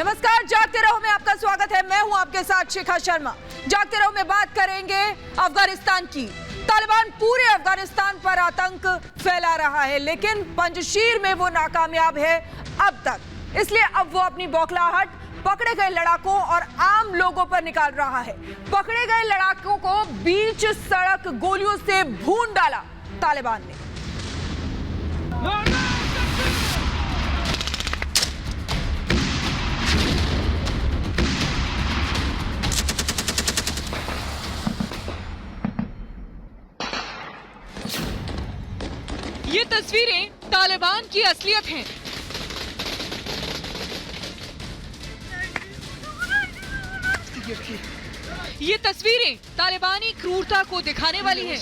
नमस्कार, जागते रहो में आपका स्वागत है। मैं हूं आपके साथ शिखा शर्मा। जागते रहो में बात करेंगे अफगानिस्तान की। तालिबान पूरे अफगानिस्तान पर आतंक फैला रहा है, लेकिन पंजशीर में वो नाकामयाब है अब तक। इसलिए अब वो अपनी बौखलाहट पकड़े गए लड़ाकों और आम लोगों पर निकाल रहा है। पकड़े गए लड़ाकों को बीच सड़क गोलियों से भून डाला तालिबान ने। ये तस्वीरें तालिबान की असलियत हैं। ये तस्वीरें तालिबानी क्रूरता को दिखाने वाली हैं।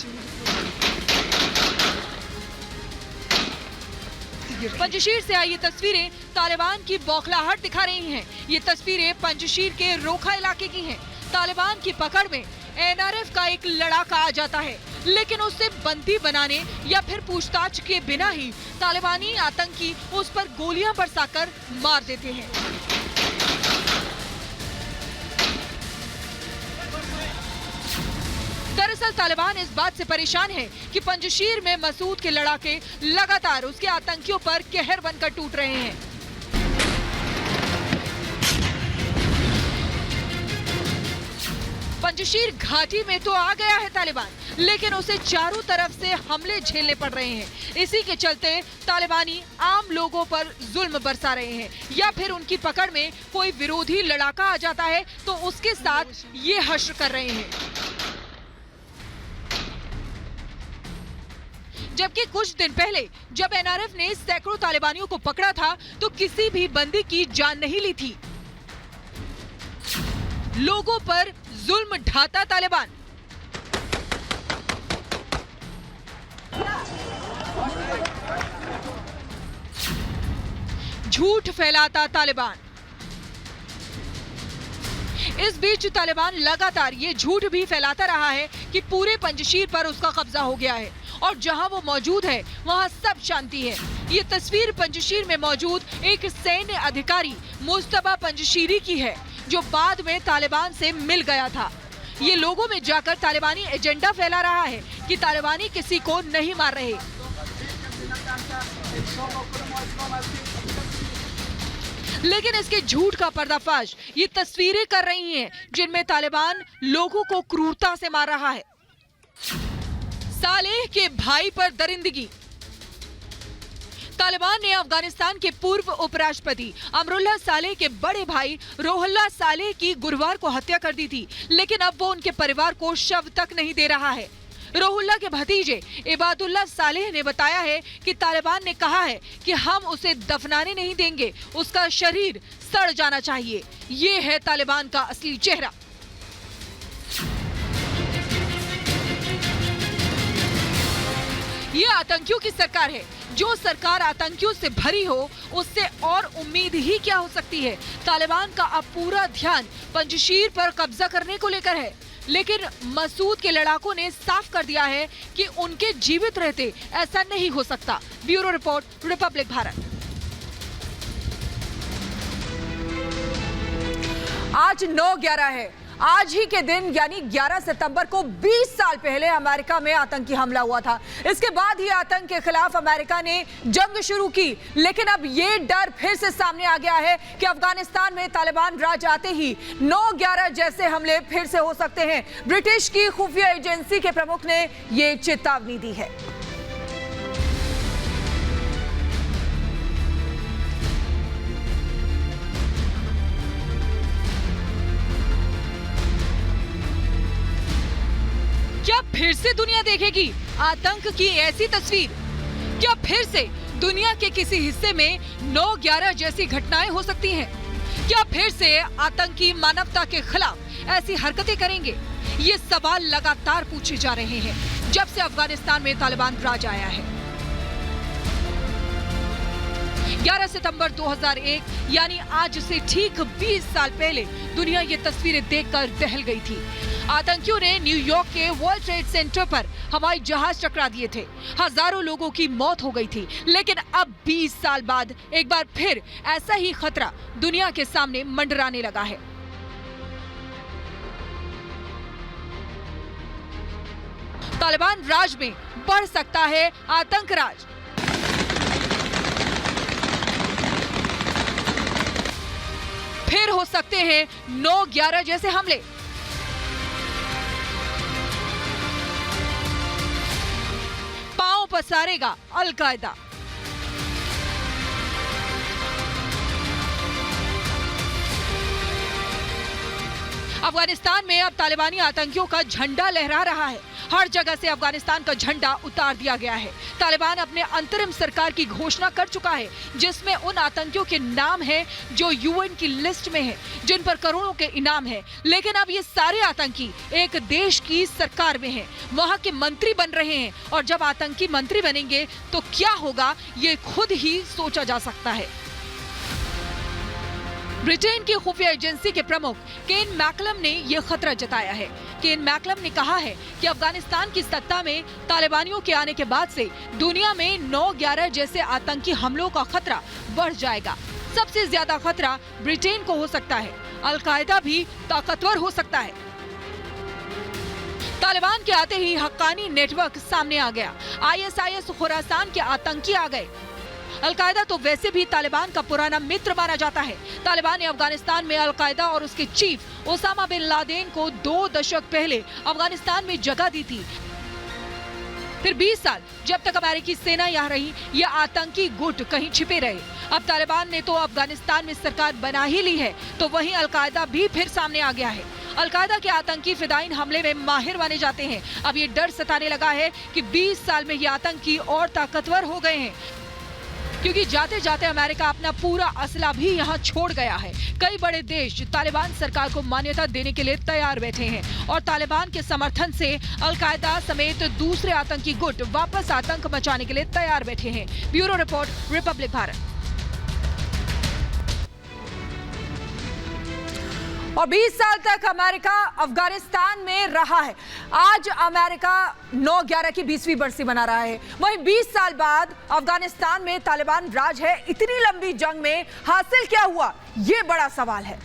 पंजशीर से आई ये तस्वीरें तालिबान की बौखलाहट दिखा रही हैं। ये तस्वीरें पंजशीर के रोखा इलाके की हैं। तालिबान की पकड़ में एनआरएफ का एक लड़ाका आ जाता है, लेकिन उसे बंदी बनाने या फिर पूछताछ के बिना ही तालिबानी आतंकी उस पर गोलियां बरसाकर मार देते हैं। दरअसल तालिबान इस बात से परेशान है कि पंजशीर में मसूद के लड़ाके लगातार उसके आतंकियों पर कहर बनकर टूट रहे हैं। पंजशीर घाटी में तो आ गया है तालिबान, लेकिन उसे चारों तरफ से हमले झेलने पड़ रहे हैं। इसी के चलते तालिबानी आम लोगों पर जुल्म बरसा रहे हैं, या फिर उनकी पकड़ में कोई विरोधी लड़ाका आ जाता है तो उसके साथ ये हश्र कर रहे हैं। जबकि कुछ दिन पहले जब एनआरएफ ने सैकड़ों तालिबानियों को पकड़ा था तो किसी भी बंदी की जान नहीं ली थी। लोगों पर जुल्म ढाता तालिबान। झूठ फैलाता तालिबान। इस बीच तालिबान लगातार ये झूठ भी फैलाता रहा है कि पूरे पंजशीर पर उसका कब्जा हो गया है और जहां वो मौजूद है वहां सब शांति है। ये तस्वीर पंजशीर में मौजूद एक सैन्य अधिकारी मुस्तफा पंजशीरी की है, जो बाद में तालिबान से मिल गया था। ये लोगों में जाकर तालिबानी एजेंडा फैला रहा है कि तालिबानी किसी को नहीं मार रहे। लेकिन इसके झूठ का पर्दाफाश ये तस्वीरें कर रही हैं, जिनमें तालिबान लोगों को क्रूरता से मार रहा है। सालेह के भाई पर दरिंदगी। तालिबान ने अफगानिस्तान के पूर्व उपराष्ट्रपति अमरुल्लाह सालेह के बड़े भाई रोहुल्लाह सालेह की गुरुवार को हत्या कर दी थी, लेकिन अब वो उनके परिवार को शव तक नहीं दे रहा है। रोहुल्लाह के भतीजे इबादुल्लाह सालेह ने बताया है कि तालिबान ने कहा है कि हम उसे दफनाने नहीं देंगे, उसका शरीर सड़ जाना चाहिए। ये है तालिबान का असली चेहरा। ये आतंकियों की सरकार है। जो सरकार आतंकियों से भरी हो, उससे और उम्मीद ही क्या हो सकती है। तालिबान का अब पूरा ध्यान पंजशीर पर कब्जा करने को लेकर है, लेकिन मसूद के लड़ाकों ने साफ कर दिया है कि उनके जीवित रहते ऐसा नहीं हो सकता। Bureau report, Republic Bharat. आज 9/11 है। आज ही के दिन यानी 11 सितंबर को 20 साल पहले अमेरिका में आतंकी हमला हुआ था। इसके बाद ही आतंक के खिलाफ अमेरिका ने जंग शुरू की, लेकिन अब ये डर फिर से सामने आ गया है कि अफगानिस्तान में तालिबान राज आते ही 9/11 जैसे हमले फिर से हो सकते हैं। ब्रिटिश की खुफिया एजेंसी के प्रमुख ने ये चेतावनी दी है। क्या फिर से दुनिया देखेगी आतंक की ऐसी तस्वीर? क्या फिर से दुनिया के किसी हिस्से में 9/11 जैसी घटनाएं हो सकती हैं? क्या फिर से आतंकी मानवता के खिलाफ ऐसी हरकतें करेंगे? ये सवाल लगातार पूछे जा रहे हैं जब से अफगानिस्तान में तालिबान राज आया है। 11 सितंबर 2001 यानी आज से ठीक 20 साल पहले दुनिया ये तस्वीरें देखकर दहल गई थी। आतंकियों ने न्यूयॉर्क के वर्ल्ड ट्रेड सेंटर पर हवाई जहाज टकरा दिए थे। हजारों लोगों की मौत हो गई थी। लेकिन अब 20 साल बाद एक बार फिर ऐसा ही खतरा दुनिया के सामने मंडराने लगा है। तालिबान राज में बढ़ सकता है आतंक राज। फिर हो सकते हैं 9/11 जैसे हमले। पांव पसारेगा अल-कायदा। अफगानिस्तान में अब तालिबानी आतंकियों का झंडा लहरा रहा है। हर जगह से अफगानिस्तान का झंडा उतार दिया गया है। तालिबान अपने अंतरिम सरकार की घोषणा कर चुका है, जिसमें उन आतंकियों के नाम हैं जो यूएन की लिस्ट में हैं, जिन पर करोड़ों के इनाम हैं। लेकिन अब ये सारे आतंकी एक देश की सरकार में हैं, वहां के मंत्री बन रहे हैं। और जब आतंकी मंत्री बनेंगे तो क्या होगा, ये खुद ही सोचा जा सकता है। ब्रिटेन की खुफिया एजेंसी के प्रमुख केन मैकलम ने यह खतरा जताया है। केन मैकलम ने कहा है कि अफगानिस्तान की सत्ता में तालिबानियों के आने के बाद से दुनिया में 9/11 जैसे आतंकी हमलों का खतरा बढ़ जाएगा। सबसे ज्यादा खतरा ब्रिटेन को हो सकता है। अल-कायदा भी ताकतवर हो सकता है। तालिबान के आते ही हक्कानी नेटवर्क सामने आ गया। ISIS खुरासान के आतंकी आ गए। अल-कायदा तो वैसे भी तालिबान का पुराना मित्र माना जाता है। तालिबान ने अफगानिस्तान में अल-कायदा और उसके चीफ ओसामा बिन लादेन को 2 दशक पहले अफगानिस्तान में जगह दी थी। फिर 20 साल जब तक अमेरिकी सेना यहाँ रही, ये आतंकी गुट कहीं छिपे रहे। अब तालिबान ने तो अफगानिस्तान में सरकार बना ही ली है, तो वहीं अल-कायदा भी फिर सामने आ गया है। अल-कायदा के आतंकी फिदाइन हमले में माहिर माने जाते हैं। अब ये डर सताने लगा है कि 20 साल में ये आतंकी और ताकतवर हो गए हैं, क्योंकि जाते जाते अमेरिका अपना पूरा असला भी यहाँ छोड़ गया है। कई बड़े देश तालिबान सरकार को मान्यता देने के लिए तैयार बैठे हैं और तालिबान के समर्थन से अल-कायदा समेत दूसरे आतंकी गुट वापस आतंक मचाने के लिए तैयार बैठे हैं। Bureau report, Republic Bharat. और 20 साल तक अमेरिका अफगानिस्तान में रहा है। आज अमेरिका 9/11 की 20वीं बरसी मना रहा है। वहीं 20 साल बाद अफगानिस्तान में तालिबान राज है। इतनी लंबी जंग में हासिल क्या हुआ, ये बड़ा सवाल है।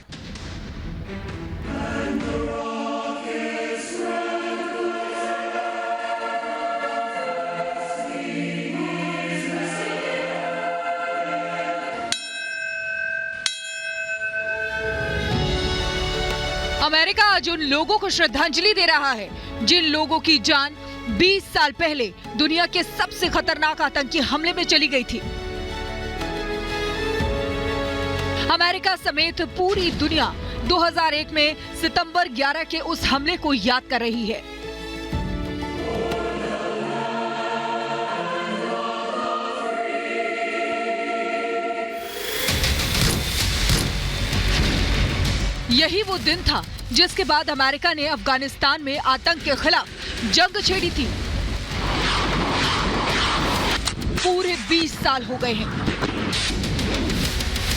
अमेरिका आज उन लोगों को श्रद्धांजलि दे रहा है जिन लोगों की जान 20 साल पहले दुनिया के सबसे खतरनाक आतंकी हमले में चली गई थी। अमेरिका समेत पूरी दुनिया 2001 में सितंबर 11 के उस हमले को याद कर रही है। यही वो दिन था जिसके बाद अमेरिका ने अफगानिस्तान में आतंक के खिलाफ जंग छेड़ी थी। पूरे 20 साल हो गए हैं।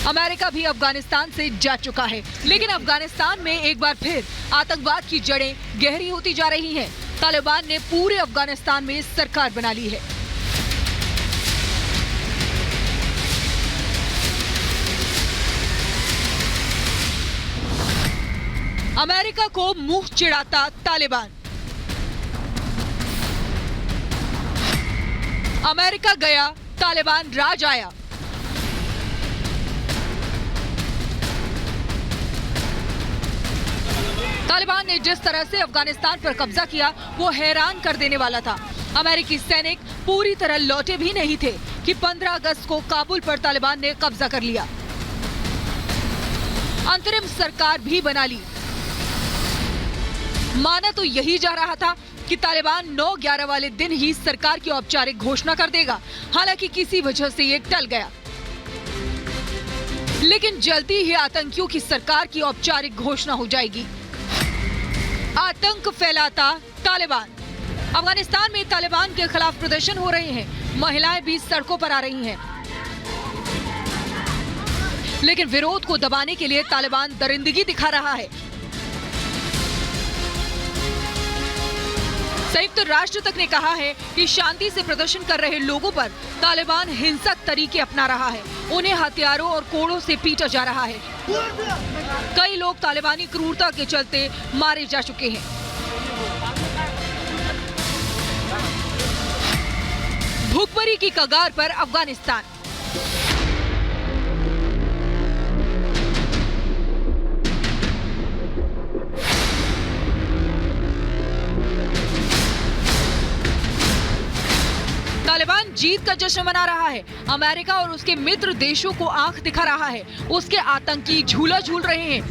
अमेरिका भी अफगानिस्तान से जा चुका है, लेकिन अफगानिस्तान में एक बार फिर आतंकवाद की जड़ें गहरी होती जा रही हैं। तालिबान ने पूरे अफगानिस्तान में सरकार बना ली है। अमेरिका को मुंह चिढ़ाता तालिबान। अमेरिका गया, तालिबान राज आया। तालिबान ने जिस तरह से अफगानिस्तान पर कब्जा किया वो हैरान कर देने वाला था। अमेरिकी सैनिक पूरी तरह लौटे भी नहीं थे कि 15 अगस्त को काबुल पर तालिबान ने कब्जा कर लिया। अंतरिम सरकार भी बना ली। माना तो यही जा रहा था कि तालिबान 9/11 वाले दिन ही सरकार की औपचारिक घोषणा कर देगा। हालांकि किसी वजह से ये टल गया, लेकिन जल्दी ही आतंकियों की सरकार की औपचारिक घोषणा हो जाएगी। आतंक फैलाता तालिबान। अफगानिस्तान में तालिबान के खिलाफ प्रदर्शन हो रहे हैं। महिलाएं भी सड़कों पर आ रही हैं। लेकिन विरोध को दबाने के लिए तालिबान दरिंदगी दिखा रहा है। संयुक्त राष्ट्र तक ने कहा है कि शांति से प्रदर्शन कर रहे लोगों पर तालिबान हिंसक तरीके अपना रहा है। उन्हें हथियारों और कोड़ों से पीटा जा रहा है। कई लोग तालिबानी क्रूरता के चलते मारे जा चुके हैं। भुखमरी की कगार पर अफगानिस्तान। तालिबान जीत का जश्न मना रहा है। अमेरिका और उसके मित्र देशों को आंख दिखा रहा है। उसके आतंकी झूला झूल रहे हैं।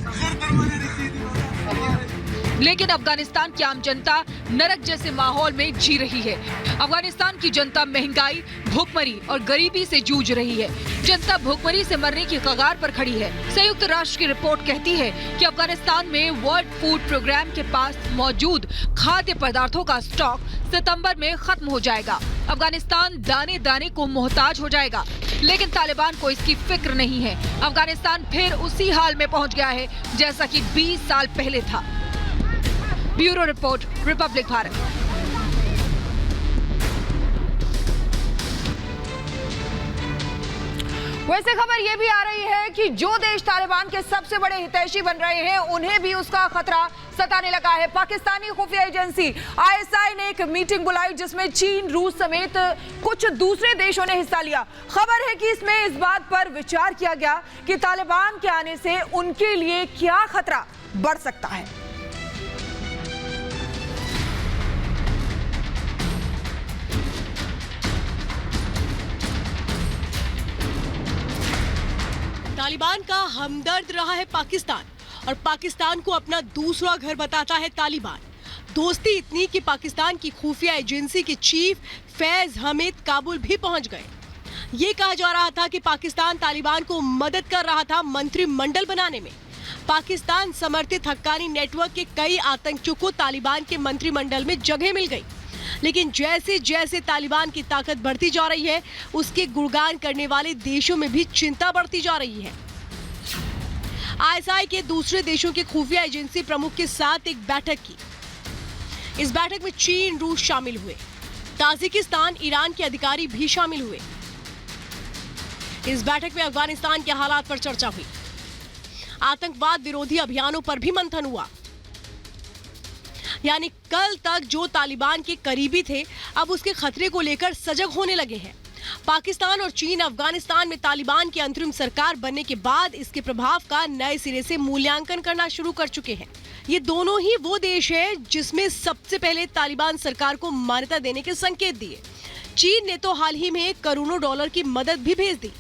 लेकिन अफगानिस्तान की आम जनता नरक जैसे माहौल में जी रही है। अफगानिस्तान की जनता महंगाई, भूखमरी और गरीबी से जूझ रही है। जनता भूखमरी से मरने की कगार पर खड़ी है। संयुक्त राष्ट्र की रिपोर्ट कहती है कि अफगानिस्तान में वर्ल्ड फूड प्रोग्राम के पास मौजूद खाद्य पदार्थों का स्टॉक सितंबर में खत्म हो जाएगा। अफगानिस्तान दाने दाने को मोहताज हो जाएगा। लेकिन तालिबान को इसकी फिक्र नहीं है। अफगानिस्तान फिर उसी हाल में पहुंच गया है जैसा कि 20 साल पहले था। Bureau report, Republic Bharat. वैसे खबर यह भी आ रही है कि जो देश तालिबान के सबसे बड़े हितैषी बन रहे हैं उन्हें भी उसका खतरा सताने लगा है। पाकिस्तानी खुफिया एजेंसी ISI ने एक मीटिंग बुलाई जिसमें चीन, रूस समेत कुछ दूसरे देशों ने हिस्सा लिया। खबर है कि इसमें इस बात पर विचार किया गया कि तालिबान के आने से उनके लिए क्या खतरा बढ़ सकता है। तालिबान का हमदर्द रहा है पाकिस्तान और पाकिस्तान को अपना दूसरा घर बताता है तालिबान। दोस्ती इतनी कि पाकिस्तान की खुफिया एजेंसी के चीफ फैज हमीद काबुल भी पहुंच गए। ये कहा जा रहा था कि पाकिस्तान तालिबान को मदद कर रहा था मंत्रिमंडल बनाने में। पाकिस्तान समर्थित हक्कानी नेटवर्क के कई आतंकियों को तालिबान के मंत्रिमंडल में जगह मिल गई। लेकिन जैसे जैसे तालिबान की ताकत बढ़ती जा रही है, उसके गुणगान करने वाले देशों में भी चिंता बढ़ती जा रही है। ISI के दूसरे देशों के खुफिया एजेंसी प्रमुख के साथ एक बैठक की। इस बैठक में चीन, रूस शामिल हुए। ताजिकिस्तान, ईरान के अधिकारी भी शामिल हुए। इस बैठक में अफगानिस्तान के हालात पर चर्चा हुई। आतंकवाद विरोधी अभियानों पर भी मंथन हुआ। यानी कल तक जो तालिबान के करीबी थे, अब उसके खतरे को लेकर सजग होने लगे हैं। पाकिस्तान और चीन अफगानिस्तान में तालिबान की अंतरिम सरकार बनने के बाद इसके प्रभाव का नए सिरे से मूल्यांकन करना शुरू कर चुके हैं। ये दोनों ही वो देश हैं जिसमें सबसे पहले तालिबान सरकार को मान्यता देने के संकेत दिए। चीन ने तो हाल ही में करोड़ों डॉलर की मदद भी भेज दी।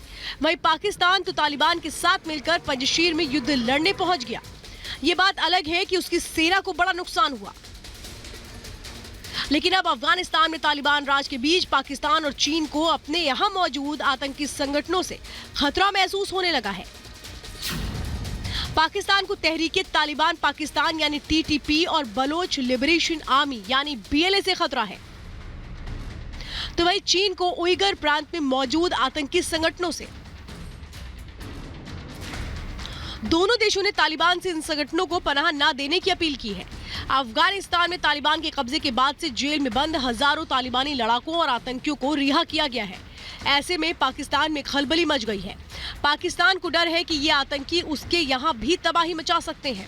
वहीं पाकिस्तान तो तालिबान के साथ मिलकर पंजशीर में युद्ध लड़ने पहुंच गया। ये बात अलग है कि उसकी सेना को बड़ा नुकसान हुआ। लेकिन अब अफगानिस्तान में तालिबान राज के बीच पाकिस्तान और चीन को अपने यहां मौजूद आतंकी संगठनों से खतरा महसूस होने लगा है। पाकिस्तान को तहरीके तालिबान पाकिस्तान यानी TTP और बलोच लिबरेशन आर्मी यानी BLA से खतरा है। तो वहीं चीन को उइगर प्रांत में मौजूद आतंकी संगठनों से। दोनों देशों ने तालिबान से इन संगठनों को पनाह न देने की अपील की है। अफगानिस्तान में तालिबान के कब्जे के बाद से जेल में बंद हजारों तालिबानी लड़ाकों और आतंकियों को रिहा किया गया है। ऐसे में पाकिस्तान में खलबली मच गई है। पाकिस्तान को डर है कि ये आतंकी उसके यहाँ भी तबाही मचा सकते हैं।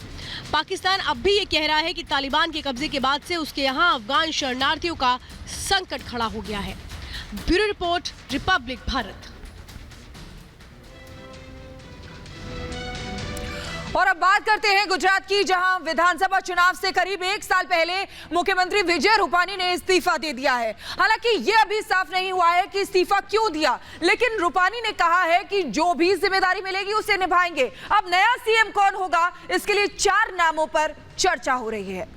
पाकिस्तान अब भी ये कह रहा है कि तालिबान के कब्जे के बाद से उसके यहाँ अफगान शरणार्थियों का संकट खड़ा हो गया है। Bureau report, Republic Bharat. और अब बात करते हैं गुजरात की, जहां विधानसभा चुनाव से करीब 1 साल पहले मुख्यमंत्री विजय रूपानी ने इस्तीफा दे दिया है। हालांकि यह अभी साफ नहीं हुआ है कि इस्तीफा क्यों दिया, लेकिन रूपानी ने कहा है कि जो भी जिम्मेदारी मिलेगी उसे निभाएंगे। अब नया CM कौन होगा, इसके लिए 4 नामों पर चर्चा हो रही है।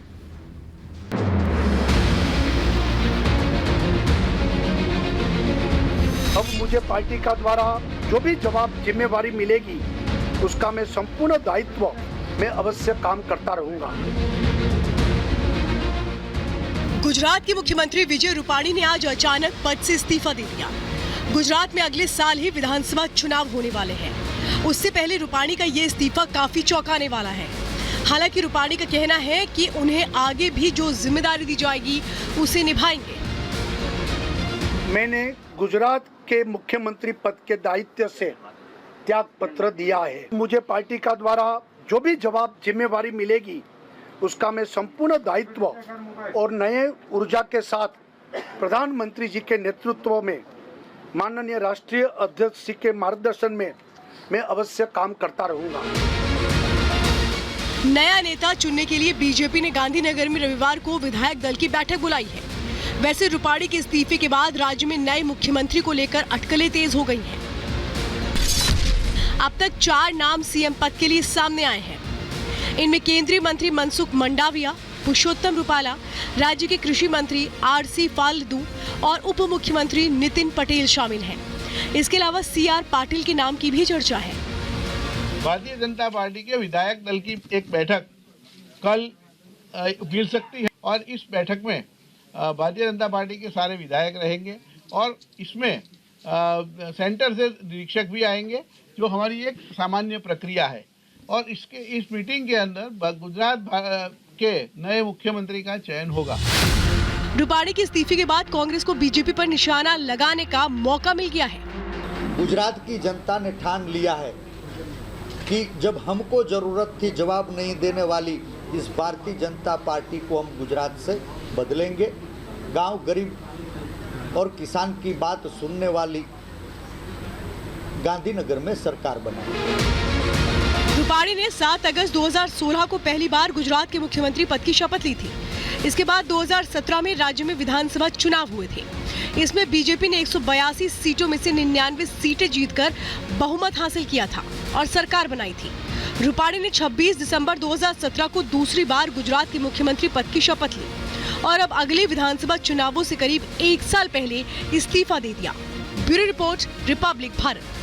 अब मुझे पार्टी का द्वारा जो भी जिम्मेवारी मिलेगी उसका मैं संपूर्ण दायित्व में अवश्य काम करता रहूंगा। गुजरात के मुख्यमंत्री विजय रूपानी ने आज अचानक पद से इस्तीफा दे दिया। गुजरात में अगले साल ही विधानसभा चुनाव होने वाले हैं। उससे पहले रूपाणी का ये इस्तीफा काफी चौंकाने वाला है। हालांकि रूपाणी का कहना है कि उन्हें आगे भी जो जिम्मेदारी दी जाएगी उसे निभाएंगे। मैंने गुजरात के मुख्यमंत्री पद के दायित्व से त्याग पत्र दिया है। मुझे पार्टी का द्वारा जो भी जवाब जिम्मेवारी मिलेगी उसका मैं संपूर्ण दायित्व और नए ऊर्जा के साथ प्रधानमंत्री जी के नेतृत्व में माननीय राष्ट्रीय अध्यक्ष जी के मार्गदर्शन में मैं अवश्य काम करता रहूंगा। नया नेता चुनने के लिए बीजेपी ने गांधीनगर में रविवार को विधायक दल की बैठक बुलाई है। वैसे रूपाणी के इस्तीफे के बाद राज्य में नए मुख्यमंत्री को लेकर अटकलें तेज हो गई हैं। अब तक 4 नाम सीएम पद के लिए सामने आए हैं। इनमें केंद्रीय मंत्री मनसुख मंडाविया, पुरुषोत्तम रूपाला, राज्य के कृषि मंत्री आरसी फालदू और उप मुख्यमंत्री नितिन पटेल शामिल हैं। इसके अलावा सीआर पाटिल के नाम की भी चर्चा है। भारतीय जनता पार्टी के विधायक दल की एक बैठक कल मिल सकती है और इस बैठक में भारतीय जनता पार्टी के सारे विधायक रहेंगे और इसमें सेंटर से निरीक्षक भी आएंगे, जो हमारी एक सामान्य प्रक्रिया है। और इस मीटिंग के अंदर गुजरात के नए मुख्यमंत्री का चयन होगा। रूपाणी के इस्तीफे के बाद कांग्रेस को बीजेपी पर निशाना लगाने का मौका मिल गया है। गुजरात की जनता ने ठान लिया है कि जब हमको जरूरत थी जवाब नहीं देने वाली इस भारतीय जनता पार्टी को हम गुजरात से बदलेंगे। गांव गरीब और किसान की बात सुनने वाली गांधीनगर में सरकार बनाएंगे। रूपाणी ने 7 अगस्त 2016 को पहली बार गुजरात के मुख्यमंत्री पद की शपथ ली थी। इसके बाद 2017 में राज्य में विधानसभा चुनाव हुए थे। इसमें बीजेपी ने 182 सीटों में से 99 सीटें जीतकर बहुमत हासिल किया था और सरकार बनाई थी। रूपाणी ने 26 दिसंबर 2017 को दूसरी बार गुजरात के मुख्यमंत्री पद की शपथ ली और अब अगले विधानसभा चुनावों से करीब 1 साल पहले इस्तीफा दे दिया। Bureau report, Republic Bharat.